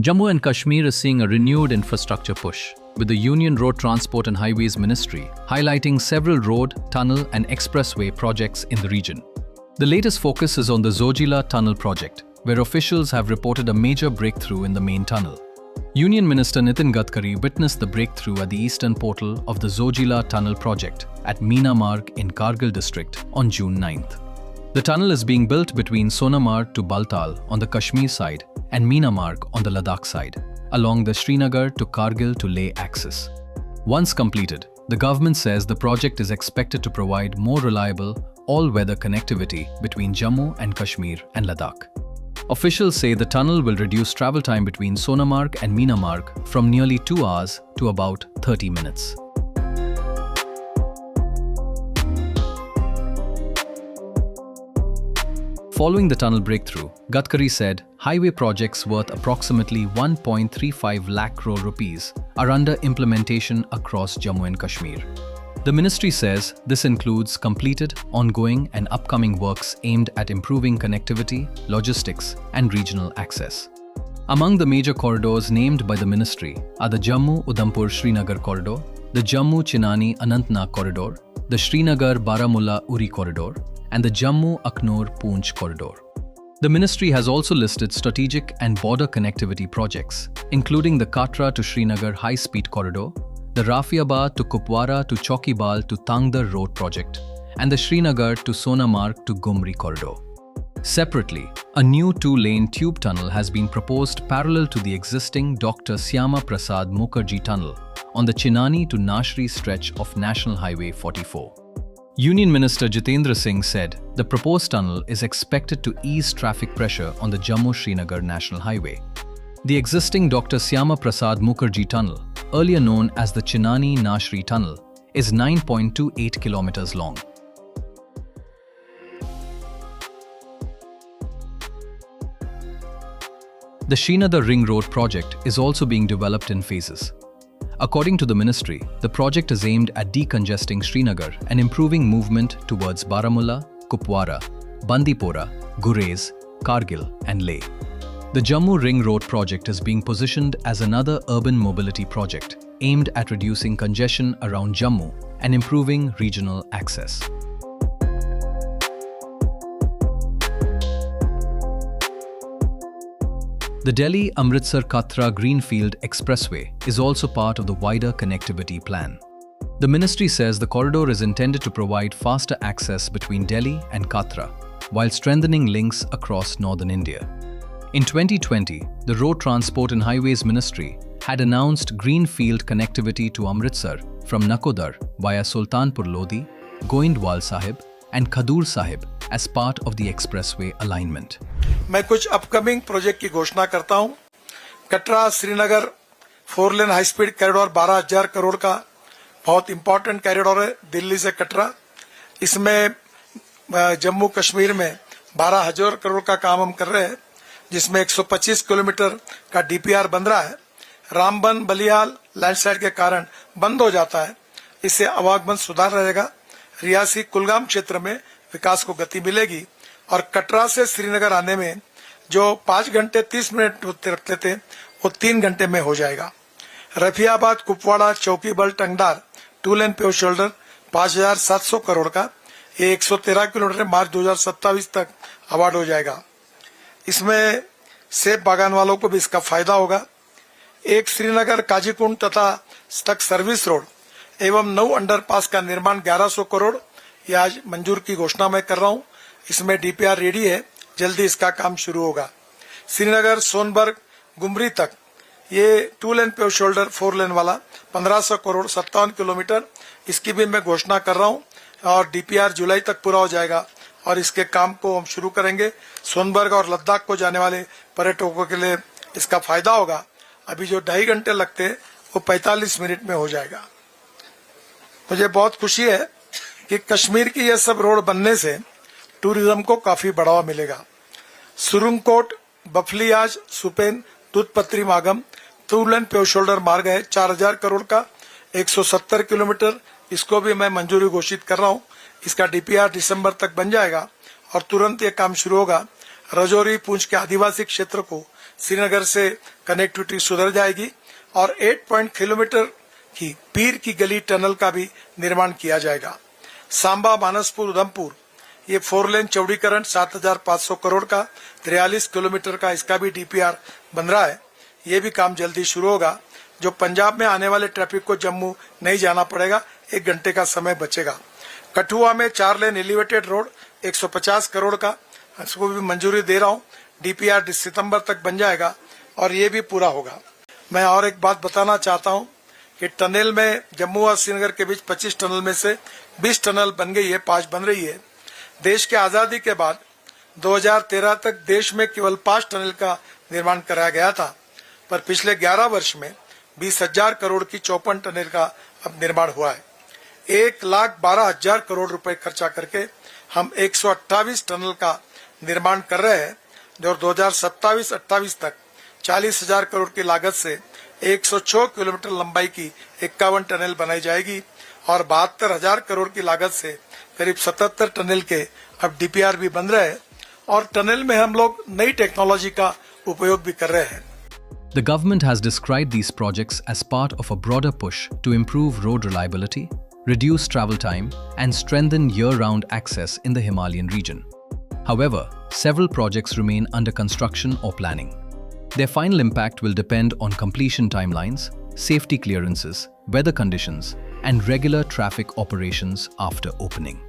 Jammu and Kashmir is seeing a renewed infrastructure push, with the Union Road Transport and Highways Ministry highlighting several road, tunnel and expressway projects in the region. The latest focus is on the Zojila Tunnel project, where officials have reported a major breakthrough in the main tunnel. Union Minister Nitin Gadkari witnessed the breakthrough at the eastern portal of the Zojila Tunnel project at Meena Marg in Kargil district on June 9th. The tunnel is being built between Sonamarg to Baltal on the Kashmir side and Meena Marg on the Ladakh side, along the Srinagar to Kargil to Leh axis. Once completed, the government says the project is expected to provide more reliable, all-weather connectivity between Jammu and Kashmir and Ladakh. Officials say the tunnel will reduce travel time between Sonamarg and Meena Marg from nearly 2 hours to about 30 minutes. Following the tunnel breakthrough, Gadkari said highway projects worth approximately 1.35 lakh crore rupees are under implementation across Jammu and Kashmir. The ministry says this includes completed, ongoing and upcoming works aimed at improving connectivity, logistics and regional access. Among the major corridors named by the ministry are the Jammu-Udhampur-Srinagar corridor, the Jammu-Chinani-Anantnag corridor, the Srinagar-Baramulla-Uri corridor, and the Jammu-Akhnur-Poonch corridor. The ministry has also listed strategic and border connectivity projects, including the Katra to Srinagar high-speed corridor, the Rafiabad to Kupwara to Chaukibal to Tangdar road project, and the Srinagar to Sonamarg to Gumri corridor. Separately, a new 2-lane tube tunnel has been proposed parallel to the existing Dr. Syama Prasad Mukherjee tunnel on the Chinani to Nashri stretch of National Highway 44. Union Minister Jitendra Singh said the proposed tunnel is expected to ease traffic pressure on the Jammu-Srinagar National Highway. The existing Dr. Syama Prasad Mukherjee tunnel, earlier known as the Chinani-Nashri tunnel, is 9.28 kilometers long. The Srinagar Ring Road project is also being developed in phases. According to the ministry, the project is aimed at decongesting Srinagar and improving movement towards Baramulla, Kupwara, Bandipora, Gurez, Kargil and Leh. The Jammu Ring Road project is being positioned as another urban mobility project aimed at reducing congestion around Jammu and improving regional access. The Delhi-Amritsar-Katra Greenfield Expressway is also part of the wider connectivity plan. The ministry says the corridor is intended to provide faster access between Delhi and Katra, while strengthening links across northern India. In 2020, the Road Transport and Highways Ministry had announced greenfield connectivity to Amritsar from Nakodar via Sultanpur Lodi, Goindwal Sahib and Khadur Sahib as part of the expressway alignment. मैं कुछ upcoming project की घोषणा करता हूं। कटरा श्रीनगर 4 लेन high speed corridor 12,000 crore का बहुत important corridor है दिल्ली से कटरा। इसमें जम्मू कश्मीर में 12,000 करोड़ का काम हम कर रहे हैं, जिसमें 125 किलोमीटर का डीपीआर बन रहा है। रामबन बलियाल लैंडस्लाइड के कारण बंद हो जाता है, इससे आवागमन सुधार रहेगा। रियासी कुलगाम क्षेत्र में विकास को गति मिलेगी और कटरा से श्रीनगर आने में जो 5 घंटे 30 मिनट लगते थे वो 3 घंटे में हो जाएगा। रफियाबाद कुपवाड़ा चौकीबल टंगदार 2 लेन पेव शोल्डर 5,700 करोड़ का, ये 113 किलोमीटर मार्च 2027 तक अवार्ड हो जाएगा। इसमें सेब बागान वालों को भी इसका फायदा होगा। एक श्रीनगर काजीकुंड तथा तक सर्विस रोड एवं 9 अंडरपास का निर्माण 1100 करोड़, ये आज मंजूर की घोषणा मैं कर रहा हूं। इसमें डीपीआर रेडी है, जल्दी इसका काम शुरू होगा। श्रीनगर सोनबर्ग गुमरी तक ये 2 लेन पेव शोल्डर 4 लेन वाला 1500 करोड़ 57 किलोमीटर, इसकी भी मैं घोषणा कर रहा हूं और डीपीआर जुलाई तक पूरा हो जाएगा और इसके काम को हम शुरू करेंगे। सोनबर्ग और लद्दाख को जाने वाले पर्यटकों के लिए इसका फायदा होगा। अभी जो 2.5 घंटे लगते हैं वो 45 मिनट में हो जाएगा। मुझे बहुत खुशी है कि कश्मीर की ये सब रोड बनने से टूरिज्म को काफी बढ़ावा मिलेगा। सुरुंगकोट बफलियाज सुपेन दूधपत्री मागम 2 लेन पेव शोल्डर मार्ग है 4,000 करोड़ का 170 किलोमीटर, इसको भी मैं मंजूरी घोषित कर रहा हूं। इसका डीपीआर दिसंबर तक बन जाएगा और तुरंत ये काम शुरू होगा। रजौरी पूंछ के आदिवासी क्षेत्र को श्रीनगर से कनेक्टिविटी सुधर जाएगी और 8 किलोमीटर की पीर की गली टनल का भी निर्माण किया जाएगा। सांबा मानसपुर उधमपुर ये 4 लेन चौड़ीकरण 7,500 करोड़ का 43 किलोमीटर का इसका भी डीपीआर बन रहा है। ये भी काम जल्दी शुरू होगा, जो पंजाब में आने वाले ट्रैफिक को जम्मू नहीं जाना पड़ेगा, 1 घंटे का समय बचेगा। कठुआ में 4 लेन एलिवेटेड रोड 150 करोड़ का, इसको भी मंजूरी दे रहा हूँ। डीपीआर सितंबर तक बन जाएगा और ये भी पूरा होगा। मैं और एक बात बताना चाहता हूँ कि टनल में जम्मू और श्रीनगर के बीच 25 टनल में से 20 टनल बन गई है, 5 बन रही है। देश की आजादी के बाद 2013 तक देश में केवल 5 टनल का निर्माण कराया गया था, पर पिछले 11 वर्ष में 20,000 करोड़ की 54 टनल का अब निर्माण हुआ है। 1,12,000 करोड़ रुपए खर्चा करके हम 128 टनल का निर्माण कर रहे हैं, और 2027-28 तक 40,000 करोड़ की लागत से 106 किलोमीटर लंबाई की 51 टनल बनाई जाएगी और 72,000 करोड़ की लागत से करीब 77 टनल के अब डीपीआर भी बन रहे हैं और टनल में हम लोग नई टेक्नोलॉजी का उपयोग भी कर रहे हैं। The government has described these projects as part of a broader push to improve road reliability, reduce travel time, and strengthen year-round access in the Himalayan region. However, several projects remain under construction or planning. Their final impact will depend on completion timelines, safety clearances, weather conditions, and regular traffic operations after opening.